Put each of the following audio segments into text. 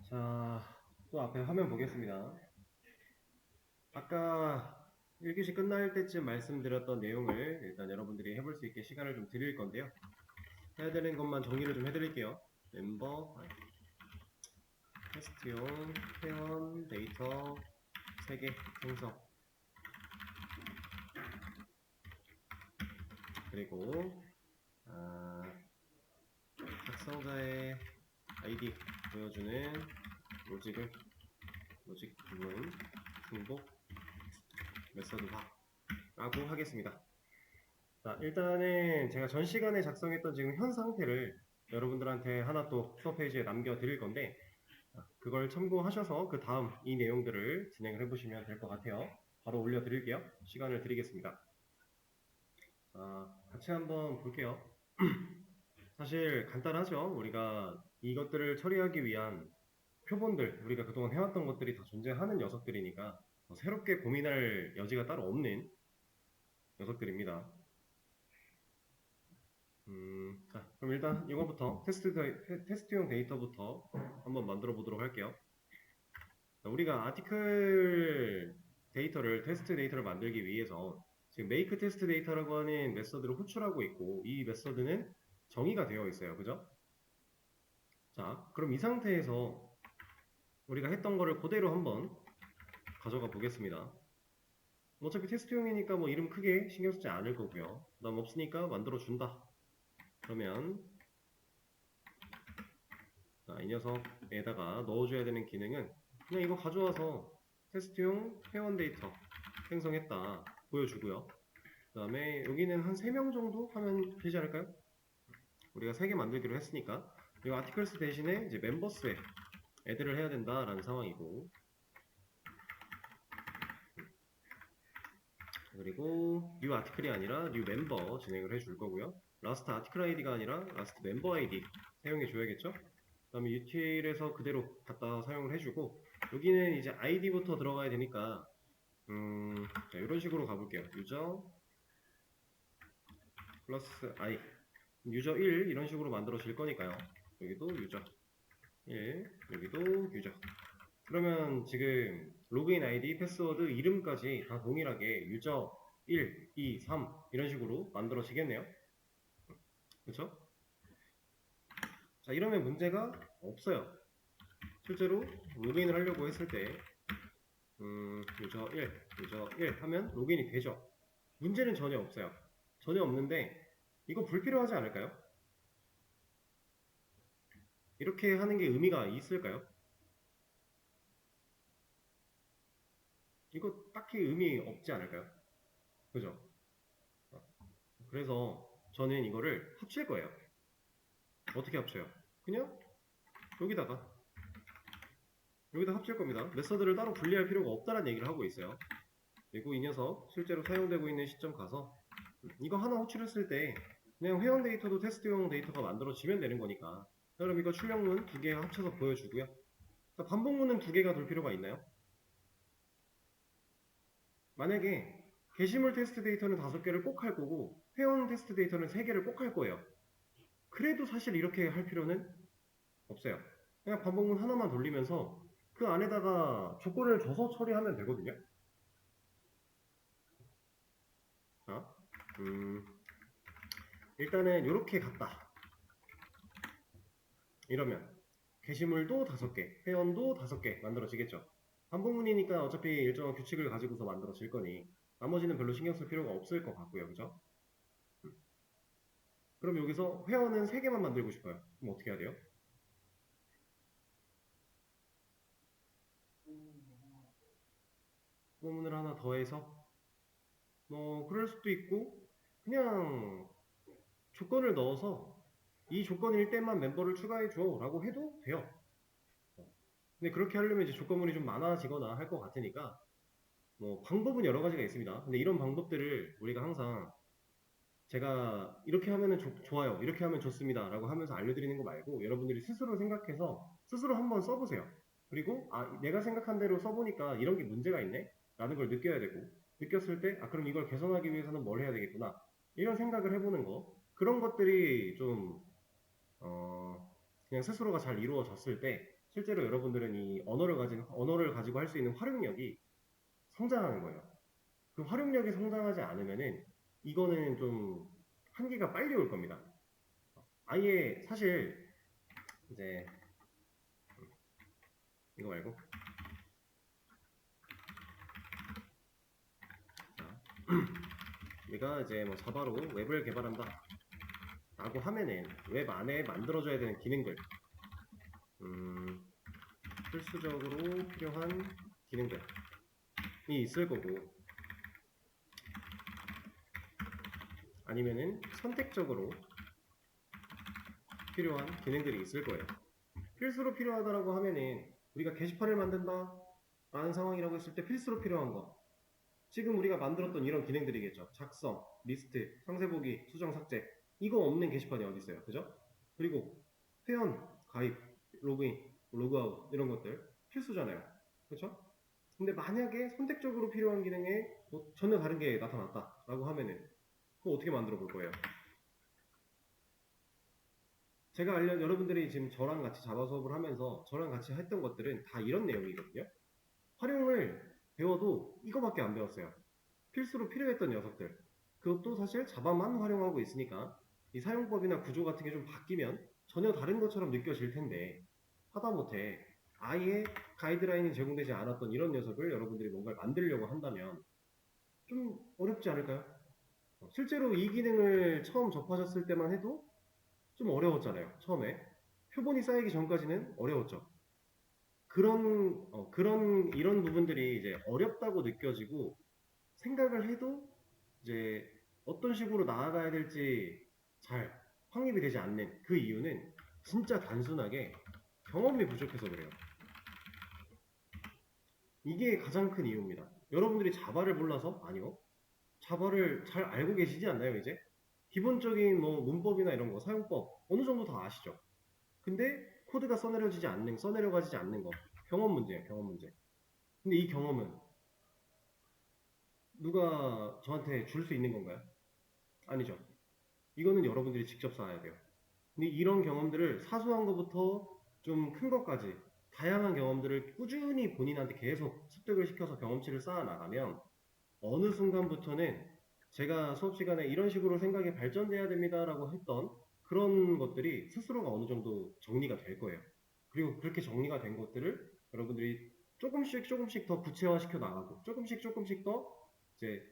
자, 또 앞에 화면 보겠습니다. 아까 1교시 끝날 때쯤 말씀드렸던 내용을 일단 여러분들이 해볼 수 있게 시간을 좀 드릴 건데요. 해야 되는 것만 정리를 좀 해드릴게요. 멤버, 테스트용, 회원, 데이터, 3개 생성. 그리고 작성자의 아이디 보여주는 로직 부분 중복 메서드화라고 하겠습니다. 자, 일단은 제가 전 시간에 작성했던 지금 현 상태를 여러분들한테 하나 또 수업 페이지에 남겨드릴 건데 그걸 참고하셔서 그 다음 이 내용들을 진행을 해보시면 될 것 같아요. 바로 올려드릴게요. 시간을 드리겠습니다. 같이 한번 볼게요. 사실 간단하죠. 우리가 이것들을 처리하기 위한 표본들, 우리가 그동안 해왔던 것들이 다 존재하는 녀석들이니까 새롭게 고민할 여지가 따로 없는 녀석들입니다. 자, 그럼 일단 이거부터 테스트용 데이터부터 한번 만들어 보도록 할게요. 자, 우리가 아티클 데이터를 테스트 데이터를 만들기 위해서 지금 make 테스트 데이터라고 하는 메서드를 호출하고 있고 이 메서드는 정의가 되어 있어요. 그죠? 자, 그럼 이 상태에서 우리가 했던 거를 그대로 한번 가져가 보겠습니다. 어차피 테스트용이니까 뭐 이름 크게 신경 쓰지 않을 거고요. 부담 없으니까 만들어 준다. 그러면 자, 이 녀석에다가 넣어줘야 되는 기능은 그냥 이거 가져와서 테스트용 회원 데이터 생성했다 보여주고요. 그 다음에 여기는 한 3명 정도 하면 되지 않을까요? 우리가 3개 만들기로 했으니까 이 아티클스 대신에 이제 멤버스에 애드를 해야 된다라는 상황이고, 그리고 new 아티클이 아니라 new 멤버 진행을 해줄 거고요. 라스트 아티클 아이디가 아니라 라스트 멤버 아이디 사용해 줘야겠죠? 그 다음에 util에서 그대로 갖다 사용을 해주고, 여기는 이제 id부터 들어가야 되니까 자, 이런 식으로 가볼게요. 유저 플러스 i 유저 1 이런 식으로 만들어질 거니까요. 여기도 유저 1, 여기도 유저. 그러면 지금 로그인 아이디, 패스워드, 이름까지 다 동일하게 유저 1, 2, 3 이런 식으로 만들어지겠네요. 그렇죠? 자, 이러면 문제가 없어요. 실제로 로그인을 하려고 했을 때 유저 1 하면 로그인이 되죠. 문제는 전혀 없어요. 전혀 없는데 이거 불필요하지 않을까요? 이렇게 하는 게 의미가 있을까요? 이거 딱히 의미 없지 않을까요? 그죠? 그래서 저는 이거를 합칠 거예요. 어떻게 합쳐요? 그냥 여기다가 여기다 합칠 겁니다. 메서드를 따로 분리할 필요가 없다는 얘기를 하고 있어요. 그리고 이 녀석 실제로 사용되고 있는 시점 가서 이거 하나 호출했을 때 그냥 회원 데이터도 테스트용 데이터가 만들어지면 되는 거니까, 그럼 이거 출력문 2개 합쳐서 보여주고요. 자, 반복문은 2개가 돌 필요가 있나요? 만약에 게시물 테스트 데이터는 5개를 꼭 할 거고 회원 테스트 데이터는 3개를 꼭 할 거예요. 그래도 사실 이렇게 할 필요는 없어요. 그냥 반복문 하나만 돌리면서 그 안에다가 조건을 줘서 처리하면 되거든요. 자, 일단은 이렇게 갔다. 이러면 게시물도 5개, 회원도 5개 만들어지겠죠. 반복문이니까 어차피 일정한 규칙을 가지고서 만들어질 거니 나머지는 별로 신경 쓸 필요가 없을 것 같고요. 그죠? 그럼 여기서 회원은 3개만 만들고 싶어요. 그럼 어떻게 해야 돼요? 반복문을 하나 더해서 뭐 그럴 수도 있고 그냥 조건을 넣어서 이 조건일 때만 멤버를 추가해 줘 라고 해도 돼요. 근데 그렇게 하려면 이제 조건문이 좀 많아지거나 할 것 같으니까 뭐 방법은 여러 가지가 있습니다. 근데 이런 방법들을 우리가 항상 제가 이렇게 하면은 좋아요, 이렇게 하면 좋습니다 라고 하면서 알려드리는 거 말고 여러분들이 스스로 생각해서 스스로 한번 써보세요. 그리고 내가 생각한 대로 써보니까 이런 게 문제가 있네 라는 걸 느껴야 되고, 느꼈을 때 그럼 이걸 개선하기 위해서는 뭘 해야 되겠구나 이런 생각을 해보는 거, 그런 것들이 좀 그냥 스스로가 잘 이루어졌을 때 실제로 여러분들은 이 언어를 가지고 할 수 있는 활용력이 성장하는 거예요. 그 활용력이 성장하지 않으면은 이거는 좀 한계가 빨리 올 겁니다. 아예 사실 이제 이거 말고 우리가 이제 뭐 자바로 웹을 개발한다 라고 하면은 웹 안에 만들어줘야 되는 기능들 필수적으로 필요한 기능들이 있을 거고 아니면은 선택적으로 필요한 기능들이 있을 거예요. 필수로 필요하다라고 하면은 우리가 게시판을 만든다 라는 상황이라고 했을 때 필수로 필요한 거 지금 우리가 만들었던 이런 기능들이겠죠. 작성, 리스트, 상세 보기, 수정, 삭제 이거 없는 게시판이 어디 있어요. 그죠? 그리고 회원, 가입, 로그인, 로그아웃 이런 것들 필수잖아요. 그렇죠? 근데 만약에 선택적으로 필요한 기능에 뭐 전혀 다른 게 나타났다 라고 하면은 그거 어떻게 만들어 볼 거예요? 제가 여러분들이 지금 저랑 같이 자바 수업을 하면서 저랑 같이 했던 것들은 다 이런 내용이거든요. 활용을 배워도 이거밖에 안 배웠어요. 필수로 필요했던 녀석들. 그것도 사실 자바만 활용하고 있으니까 이 사용법이나 구조 같은 게 좀 바뀌면 전혀 다른 것처럼 느껴질 텐데 하다못해 아예 가이드라인이 제공되지 않았던 이런 녀석을 여러분들이 뭔가를 만들려고 한다면 좀 어렵지 않을까요? 실제로 이 기능을 처음 접하셨을 때만 해도 좀 어려웠잖아요. 처음에. 표본이 쌓이기 전까지는 어려웠죠. 이런 부분들이 이제 어렵다고 느껴지고 생각을 해도 이제 어떤 식으로 나아가야 될지 잘 확립이 되지 않는 그 이유는 진짜 단순하게 경험이 부족해서 그래요. 이게 가장 큰 이유입니다. 여러분들이 자바를 몰라서? 아니요. 자바를 잘 알고 계시지 않나요, 이제? 기본적인 뭐 문법이나 이런 거, 사용법 어느 정도 다 아시죠? 근데 코드가 써내려가지지 않는 거. 경험 문제예요, 경험 문제. 근데 이 경험은 누가 저한테 줄 수 있는 건가요? 아니죠. 이거는 여러분들이 직접 쌓아야 돼요. 근데 이런 경험들을 사소한 것부터 좀 큰 것까지 다양한 경험들을 꾸준히 본인한테 계속 습득을 시켜서 경험치를 쌓아 나가면 어느 순간부터는 제가 수업 시간에 이런 식으로 생각이 발전돼야 됩니다라고 했던 그런 것들이 스스로가 어느 정도 정리가 될 거예요. 그리고 그렇게 정리가 된 것들을 여러분들이 조금씩 더 구체화시켜 나가고 조금씩 더 이제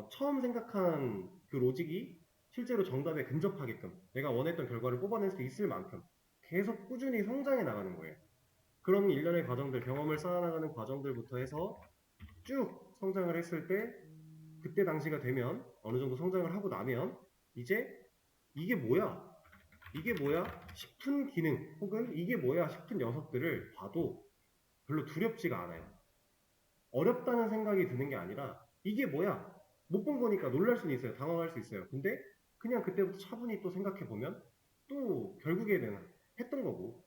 처음 생각한 그 로직이 실제로 정답에 근접하게끔 내가 원했던 결과를 뽑아낼 수 있을 만큼 계속 꾸준히 성장해 나가는 거예요. 그런 일련의 과정들, 경험을 쌓아나가는 과정들부터 해서 쭉 성장을 했을 때 그때 당시가 되면 어느 정도 성장을 하고 나면 이제 이게 뭐야? 이게 뭐야? 싶은 기능 혹은 이게 뭐야? 싶은 녀석들을 봐도 별로 두렵지가 않아요. 어렵다는 생각이 드는 게 아니라 이게 뭐야? 못 본 거니까 놀랄 수는 있어요. 당황할 수 있어요. 근데 그냥 그때부터 차분히 또 생각해 보면 또 결국에는 했던 거고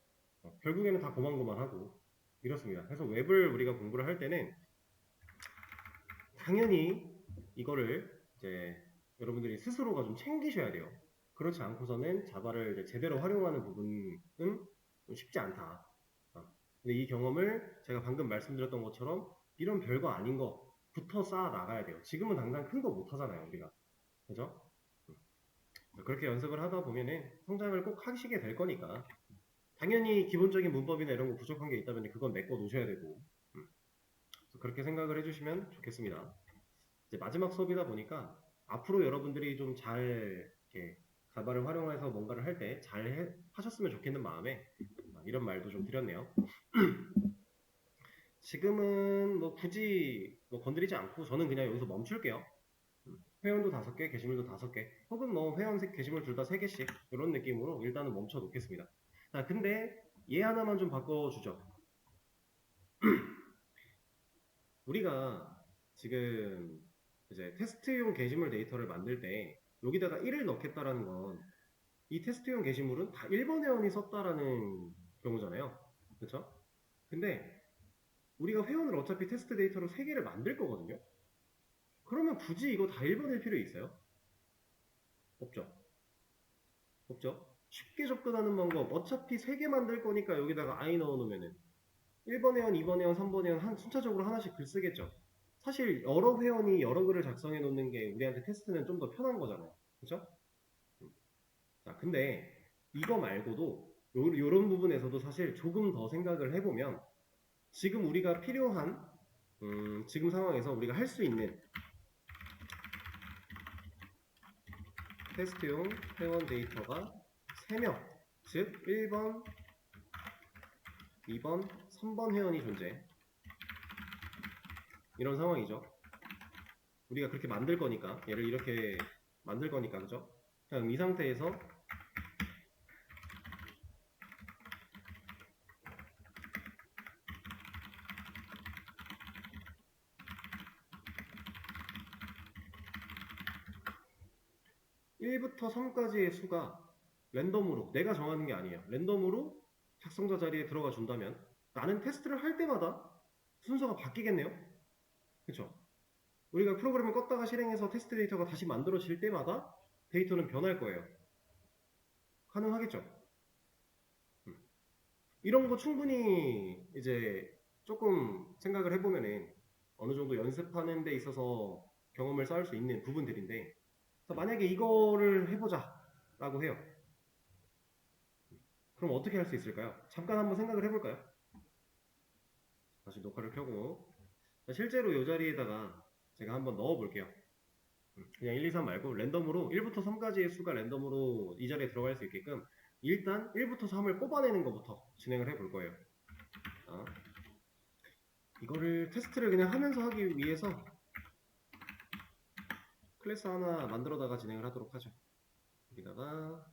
결국에는 다 고만고만하고 이렇습니다. 그래서 웹을 우리가 공부를 할 때는 당연히 이거를 이제 여러분들이 스스로가 좀 챙기셔야 돼요. 그렇지 않고서는 자바를 이제 제대로 활용하는 부분은 좀 쉽지 않다. 근데 이 경험을 제가 방금 말씀드렸던 것처럼 이런 별거 아닌 거부터 쌓아 나가야 돼요. 지금은 당장 큰 거 못 하잖아요, 우리가. 그죠? 그렇게 연습을 하다 보면은 성장을 꼭 하시게 될 거니까. 당연히 기본적인 문법이나 이런 거 부족한 게 있다면 그건 메꿔 놓으셔야 되고. 그렇게 생각을 해주시면 좋겠습니다. 이제 마지막 수업이다 보니까 앞으로 여러분들이 좀 잘 이렇게 자바를 활용해서 뭔가를 할 때 잘 하셨으면 좋겠는 마음에 이런 말도 좀 드렸네요. 지금은 뭐 굳이 뭐 건드리지 않고 저는 그냥 여기서 멈출게요. 회원도 5개, 게시물도 5개, 혹은 뭐 회원 게시물 둘 다 3개씩 이런 느낌으로 일단은 멈춰 놓겠습니다. 자, 근데 얘 하나만 좀 바꿔주죠. 우리가 지금 이제 테스트용 게시물 데이터를 만들 때 여기다가 1을 넣겠다라는 건 이 테스트용 게시물은 다 1번 회원이 썼다라는 경우잖아요. 그렇죠? 근데 우리가 회원을 어차피 테스트 데이터로 3개를 만들 거거든요. 그러면 굳이 이거 다 1번일 필요 있어요? 없죠. 없죠. 쉽게 접근하는 방법, 어차피 3개 만들 거니까 여기다가 i 넣어놓으면은 1번 회원, 2번 회원, 3번 회원 순차적으로 하나씩 글 쓰겠죠. 사실 여러 회원이 여러 글을 작성해 놓는 게 우리한테 테스트는 좀 더 편한 거잖아요. 그죠? 자, 근데 이거 말고도 요런 부분에서도 사실 조금 더 생각을 해보면 지금 우리가 필요한 지금 상황에서 우리가 할 수 있는 테스트용 회원 데이터가 3명, 즉 1번, 2번, 3번 회원이 존재. 이런 상황이죠. 우리가 그렇게 만들 거니까, 얘를 이렇게 만들 거니까, 그죠? 그럼 이 상태에서 1부터 3까지의 수가 랜덤으로, 내가 정하는 게 아니에요. 랜덤으로 작성자 자리에 들어가 준다면 나는 테스트를 할 때마다 순서가 바뀌겠네요. 그쵸? 우리가 프로그램을 껐다가 실행해서 테스트 데이터가 다시 만들어질 때마다 데이터는 변할 거예요. 가능하겠죠? 이런 거 충분히 이제 조금 생각을 해보면은 어느 정도 연습하는 데 있어서 경험을 쌓을 수 있는 부분들인데, 만약에 이거를 해보자 라고 해요. 그럼 어떻게 할 수 있을까요? 잠깐 한번 생각을 해볼까요? 다시 녹화를 켜고, 실제로 이 자리에다가 제가 한번 넣어볼게요. 그냥 1, 2, 3 말고 랜덤으로 1부터 3까지의 수가 랜덤으로 이 자리에 들어갈 수 있게끔 일단 1부터 3을 뽑아내는 것부터 진행을 해볼 거예요. 이거를 테스트를 그냥 하면서 하기 위해서 클래스 하나 만들어다가 진행을 하도록 하죠. 여기다가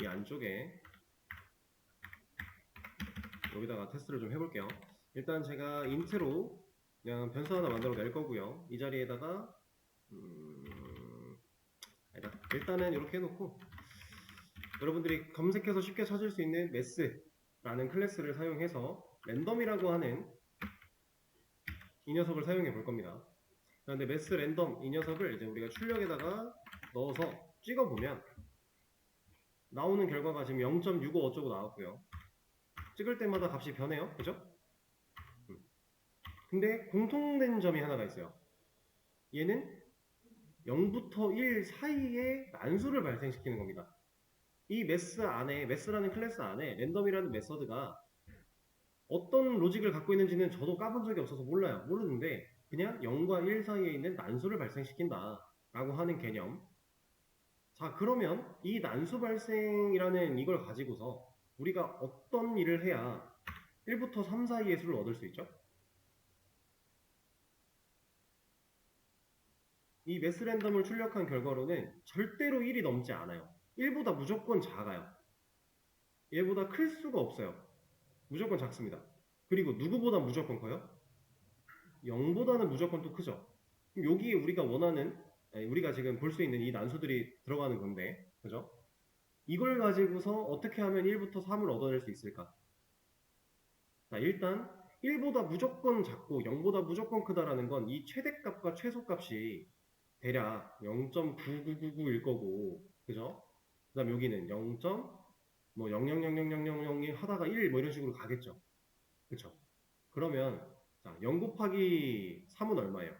이 안쪽에 여기다가 테스트를 좀 해볼게요. 일단 제가 인트로 그냥 변수 하나 만들어 낼 거고요. 이 자리에다가 일단은 이렇게 해놓고 여러분들이 검색해서 쉽게 찾을 수 있는 매스라는 클래스를 사용해서 랜덤이라고 하는 이 녀석을 사용해 볼 겁니다. 그런데 매스 랜덤 이 녀석을 이제 우리가 출력에다가 넣어서 찍어보면 나오는 결과가 지금 0.65 어쩌고 나왔고요. 찍을 때마다 값이 변해요. 그죠? 근데 공통된 점이 하나가 있어요. 얘는 0부터 1 사이에 난수를 발생시키는 겁니다. 이 매스 안에, 매스라는 클래스 안에 랜덤이라는 메서드가 어떤 로직을 갖고 있는지는 저도 까본 적이 없어서 몰라요. 모르는데 그냥 0과 1 사이에 있는 난수를 발생시킨다 라고 하는 개념. 자, 그러면 이 난수 발생이라는 이걸 가지고서 우리가 어떤 일을 해야 1부터 3 사이의 수를 얻을 수 있죠? 이 매스 랜덤을 출력한 결과로는 절대로 1이 넘지 않아요. 1보다 무조건 작아요. 얘보다 클 수가 없어요. 무조건 작습니다. 그리고 누구보다 무조건 커요? 0보다는 무조건 또 크죠. 그럼 여기에 우리가 원하는, 우리가 지금 볼 수 있는 이 난수들이 들어가는 건데, 그죠? 이걸 가지고서 어떻게 하면 1부터 3을 얻어낼 수 있을까? 자, 일단 1보다 무조건 작고 0보다 무조건 크다라는 건 이 최대값과 최소값이 대략 0.9999일 거고, 그죠? 그 다음 여기는 0. 뭐 0.0000000 하다가 1 뭐 이런 식으로 가겠죠. 그쵸? 그러면 자, 0 곱하기 3은 얼마예요?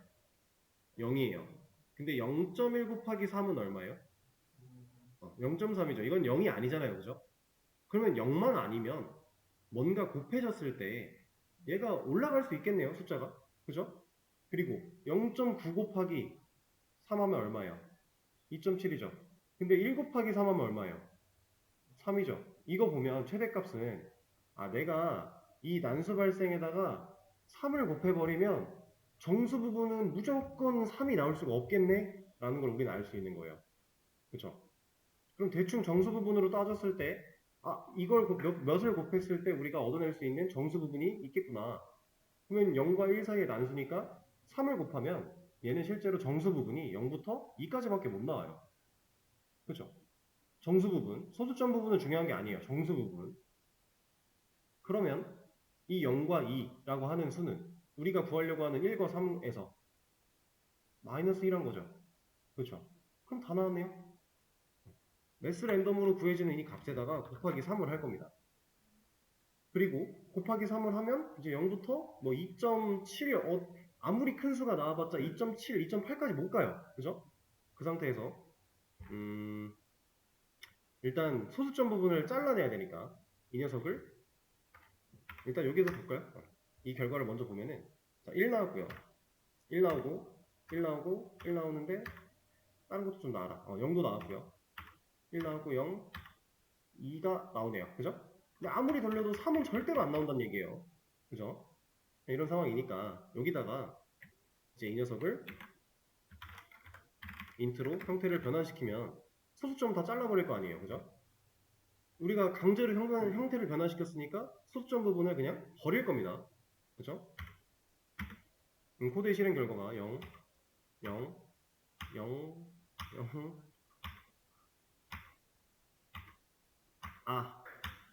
0이에요. 근데 0.1 곱하기 3은 얼마예요? 0.3이죠. 이건 0이 아니잖아요. 그죠? 그러면 0만 아니면 뭔가 곱해졌을 때 얘가 올라갈 수 있겠네요. 숫자가. 그죠? 그리고 0.9 곱하기 3 하면 얼마예요? 2.7이죠. 근데 1 곱하기 3 하면 얼마예요? 3이죠. 이거 보면 최대값은 내가 이 난수 발생에다가 3을 곱해버리면 정수 부분은 무조건 3이 나올 수가 없겠네? 라는 걸 우리는 알 수 있는 거예요. 그쵸? 그럼 대충 정수 부분으로 따졌을 때 이걸 몇을 곱했을 때 우리가 얻어낼 수 있는 정수 부분이 있겠구나. 그러면 0과 1 사이의 난수니까 3을 곱하면 얘는 실제로 정수 부분이 0부터 2까지밖에 못 나와요. 그쵸? 정수 부분, 소수점 부분은 중요한 게 아니에요. 정수 부분. 그러면 이 0과 2라고 하는 수는 우리가 구하려고 하는 1과 3에서 마이너스 1한 거죠. 그렇죠? 그럼 다 나왔네요. 매스 랜덤으로 구해지는 이 값에다가 곱하기 3을 할 겁니다. 그리고 곱하기 3을 하면 이제 0부터 뭐 2.7, 아무리 큰 수가 나와봤자 2.7, 2.8까지 못 가요. 그죠? 그 상태에서 일단 소수점 부분을 잘라내야 되니까 이 녀석을 일단 여기서 볼까요? 이 결과를 먼저 보면은 자, 1 나왔고요. 1 나오고 1 나오고 1 나오는데 다른 것도 좀 나와라. 0도 나왔고요. 1 나왔고 0, 2가 나오네요. 그죠? 근데 아무리 돌려도 3은 절대로 안 나온다는 얘기예요. 그죠? 이런 상황이니까 여기다가 이제 이 녀석을 인트로 형태를 변환시키면 소수점 다 잘라버릴 거 아니에요. 그죠? 우리가 강제로 형태를 변환시켰으니까 소수점 부분을 그냥 버릴 겁니다. 그죠? 코드의 실행 결과가 0, 0, 0, 0. 아,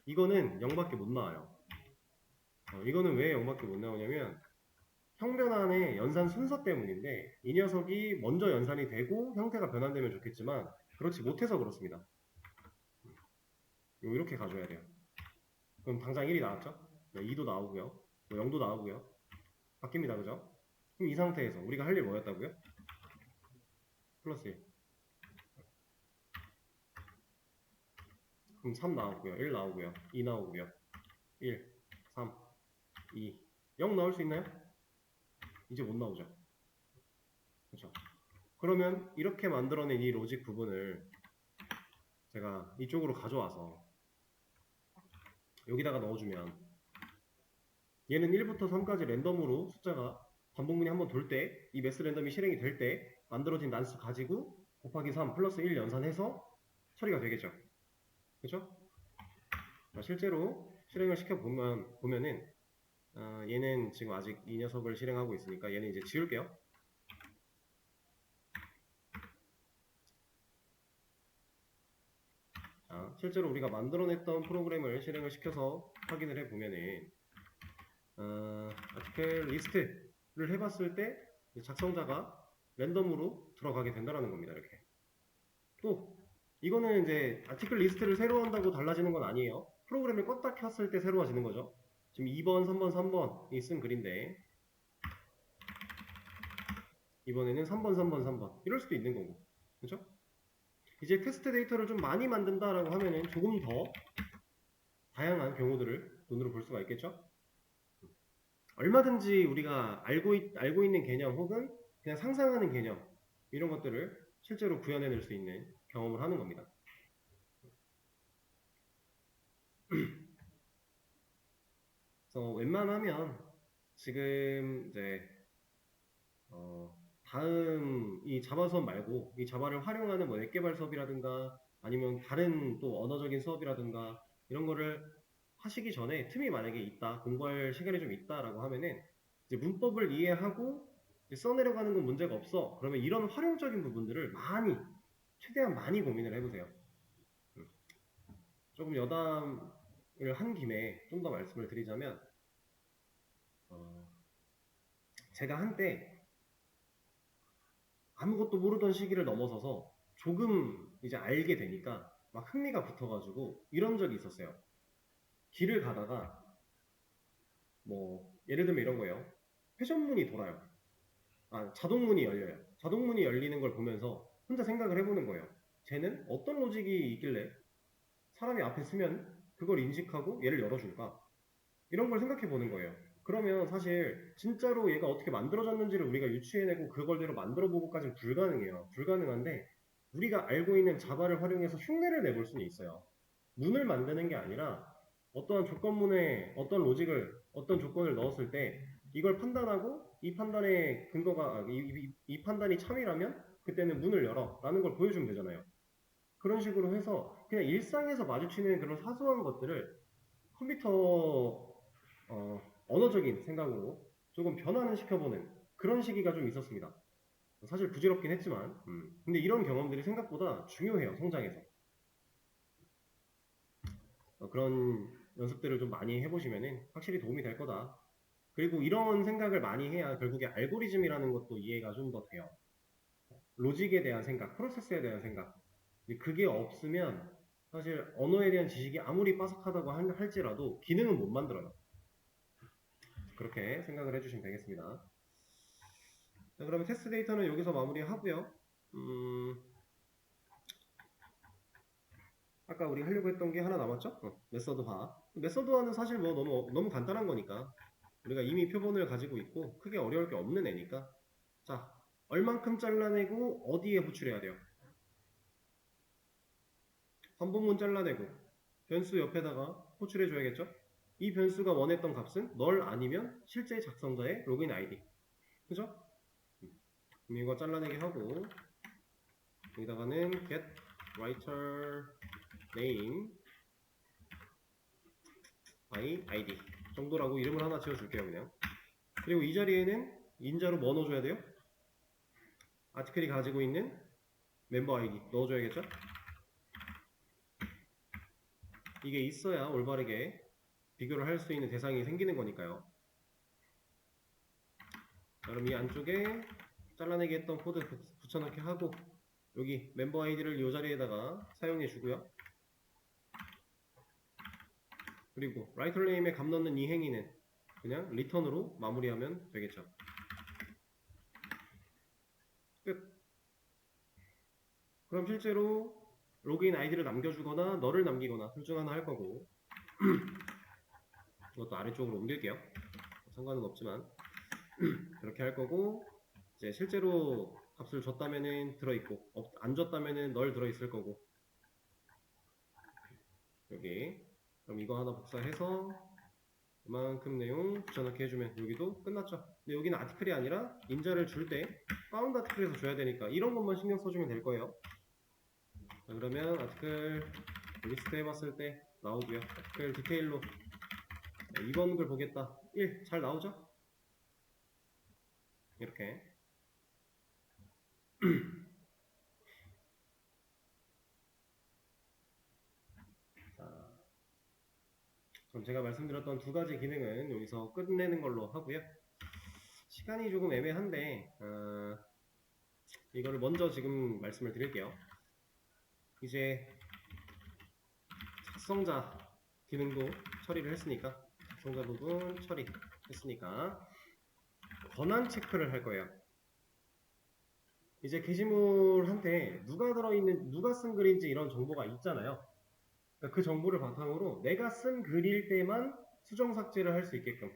이거는 0밖에 못 나와요. 이거는 왜 0밖에 못 나오냐면 형변환의 연산 순서 때문인데 이 녀석이 먼저 연산이 되고 형태가 변환되면 좋겠지만 그렇지 못해서 그렇습니다. 이렇게 가져야 돼요. 그럼 당장 1이 나왔죠? 2도 나오고요. 0도 나오고요. 바뀝니다. 그죠? 그럼 이 상태에서 우리가 할 일 뭐였다고요? 플러스 1. 그럼 3 나오고요. 1 나오고요. 2 나오고요. 1, 3, 2. 0 나올 수 있나요? 이제 못 나오죠. 그렇죠? 그러면 이렇게 만들어낸 이 로직 부분을 제가 이쪽으로 가져와서 여기다가 넣어주면 얘는 1부터 3까지 랜덤으로 숫자가 반복문이 한번 돌 때 이 매스 랜덤이 실행이 될 때 만들어진 난수 가지고 곱하기 3 플러스 1 연산해서 처리가 되겠죠. 그렇죠? 실제로 실행을 시켜보면은 얘는 지금 아직 이 녀석을 실행하고 있으니까 얘는 이제 지울게요. 자, 실제로 우리가 만들어냈던 프로그램을 실행을 시켜서 확인을 해보면은 아티클 리스트를 해봤을 때 작성자가 랜덤으로 들어가게 된다는 겁니다. 이렇게. 또 이거는 이제 아티클 리스트를 새로 한다고 달라지는 건 아니에요. 프로그램을 껐다 켰을 때 새로워지는 거죠. 지금 2번, 3번, 3번이 쓴 글인데 이번에는 3번, 3번, 3번 이럴 수도 있는 거고. 그렇죠? 이제 테스트 데이터를 좀 많이 만든다라고 하면은 조금 더 다양한 경우들을 눈으로 볼 수가 있겠죠? 얼마든지 우리가 알고 있는 개념 혹은 그냥 상상하는 개념 이런 것들을 실제로 구현해낼 수 있는 경험을 하는 겁니다. 그래서 웬만하면 지금 이제 다음 이 자바 수업 말고 이 자바를 활용하는 뭐 웹 개발 수업이라든가 아니면 다른 또 언어적인 수업이라든가 이런 거를 하시기 전에 틈이 만약에 있다, 공부할 시간이 좀 있다라고 하면은 이제 문법을 이해하고 이제 써내려가는 건 문제가 없어. 그러면 이런 활용적인 부분들을 최대한 많이 고민을 해보세요. 조금 여담을 한 김에 좀 더 말씀을 드리자면 제가 한때 아무것도 모르던 시기를 넘어서서 조금 이제 알게 되니까 막 흥미가 붙어가지고 이런 적이 있었어요. 길을 가다가 뭐 예를 들면 이런 거예요. 회전문이 돌아요. 자동문이 열려요. 자동문이 열리는 걸 보면서 혼자 생각을 해보는 거예요. 쟤는 어떤 로직이 있길래 사람이 앞에 쓰면 그걸 인식하고 얘를 열어줄까? 이런 걸 생각해 보는 거예요. 그러면 사실 진짜로 얘가 어떻게 만들어졌는지를 우리가 유추해내고 그걸대로 만들어보고까지는 불가능해요. 불가능한데 우리가 알고 있는 자바를 활용해서 흉내를 내볼 수는 있어요. 문을 만드는 게 아니라 어떠한 조건문에 어떤 로직을 어떤 조건을 넣었을 때 이걸 판단하고 이 판단의 근거가 이 판단이 참이라면 그때는 문을 열어 라는 걸 보여주면 되잖아요. 그런 식으로 해서 그냥 일상에서 마주치는 그런 사소한 것들을 컴퓨터 언어적인 생각으로 조금 변화는 시켜보는 그런 시기가 좀 있었습니다. 사실 부질없긴 했지만 근데 이런 경험들이 생각보다 중요해요. 성장에서. 그런 연습들을 좀 많이 해보시면은 확실히 도움이 될 거다. 그리고 이런 생각을 많이 해야 결국에 알고리즘이라는 것도 이해가 좀 더 돼요. 로직에 대한 생각, 프로세스에 대한 생각. 그게 없으면 사실 언어에 대한 지식이 아무리 빠삭하다고 할지라도 기능은 못 만들어요. 그렇게 생각을 해주시면 되겠습니다. 자, 그러면 테스트 데이터는 여기서 마무리하고요. 아까 우리 하려고 했던 게 하나 남았죠? 메서드화. 메서드화는 사실 뭐 너무 간단한 거니까 우리가 이미 표본을 가지고 있고 크게 어려울 게 없는 애니까. 자, 얼만큼 잘라내고 어디에 호출해야 돼요? 한 부분 잘라내고 변수 옆에다가 호출해 줘야겠죠? 이 변수가 원했던 값은 널 아니면 실제 작성자의 로그인 아이디. 그죠? 그럼 이거 잘라내기 하고 여기다가는 get writer name by id 정도라고 이름을 하나 지어줄게요. 그냥. 그리고 이 자리에는 인자로 뭐 넣어줘야 돼요? 아티클이 가지고 있는 멤버 아이디 넣어줘야겠죠? 이게 있어야 올바르게 비교를 할 수 있는 대상이 생기는 거니까요. 자, 그럼 이 안쪽에 잘라내기 했던 코드 붙여넣기 하고 여기 멤버 아이디를 이 자리에다가 사용해 주고요. 그리고 라이터 네임에 값 넣는 이 행위는 그냥 리턴으로 마무리하면 되겠죠. 끝. 그럼 실제로 로그인 아이디를 남겨주거나 너를 남기거나 둘 중 하나 할 거고 이것도 아래쪽으로 옮길게요. 상관은 없지만 그렇게 할 거고 이제 실제로 값을 줬다면은 들어있고 안 줬다면은 널 들어있을 거고 여기 그럼 이거 하나 복사해서 이만큼 내용 붙여넣기 해주면 여기도 끝났죠. 근데 여기는 아티클이 아니라 인자를 줄 때 파운드 아티클에서 줘야 되니까 이런 것만 신경 써주면 될 거예요. 자, 그러면 아티클 리스트 해봤을 때 나오고요. 아티클 디테일로 2번 글 보겠다. 1 잘 나오죠? 이렇게 자, 그럼 제가 말씀드렸던 두 가지 기능은 여기서 끝내는 걸로 하고요. 시간이 조금 애매한데 이거를 먼저 지금 말씀을 드릴게요. 이제 작성자 기능도 처리를 했으니까 작성자 부분 처리했으니까 권한 체크를 할 거예요. 이제 게시물한테 누가 쓴 글인지 이런 정보가 있잖아요. 그러니까 그 정보를 바탕으로 내가 쓴 글일 때만 수정 삭제를 할 수 있게끔.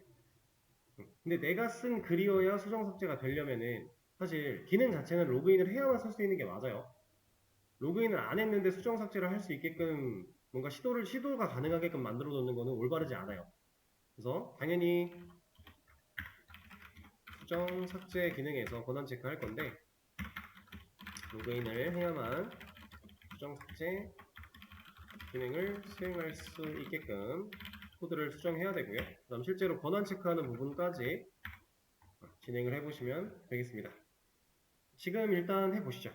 근데 내가 쓴 글이어야 수정 삭제가 되려면은 사실 기능 자체는 로그인을 해야만 쓸 수 있는 게 맞아요. 로그인을 안 했는데 수정 삭제를 할 수 있게끔 뭔가 시도가 가능하게끔 만들어 놓는 거는 올바르지 않아요. 그래서 당연히 수정 삭제 기능에서 권한 체크할 건데 로그인을 해야만 수정 삭제 기능을 수행할 수 있게끔 코드를 수정해야 되고요. 그다음 실제로 권한 체크하는 부분까지 진행을 해보시면 되겠습니다. 지금 일단 해보시죠.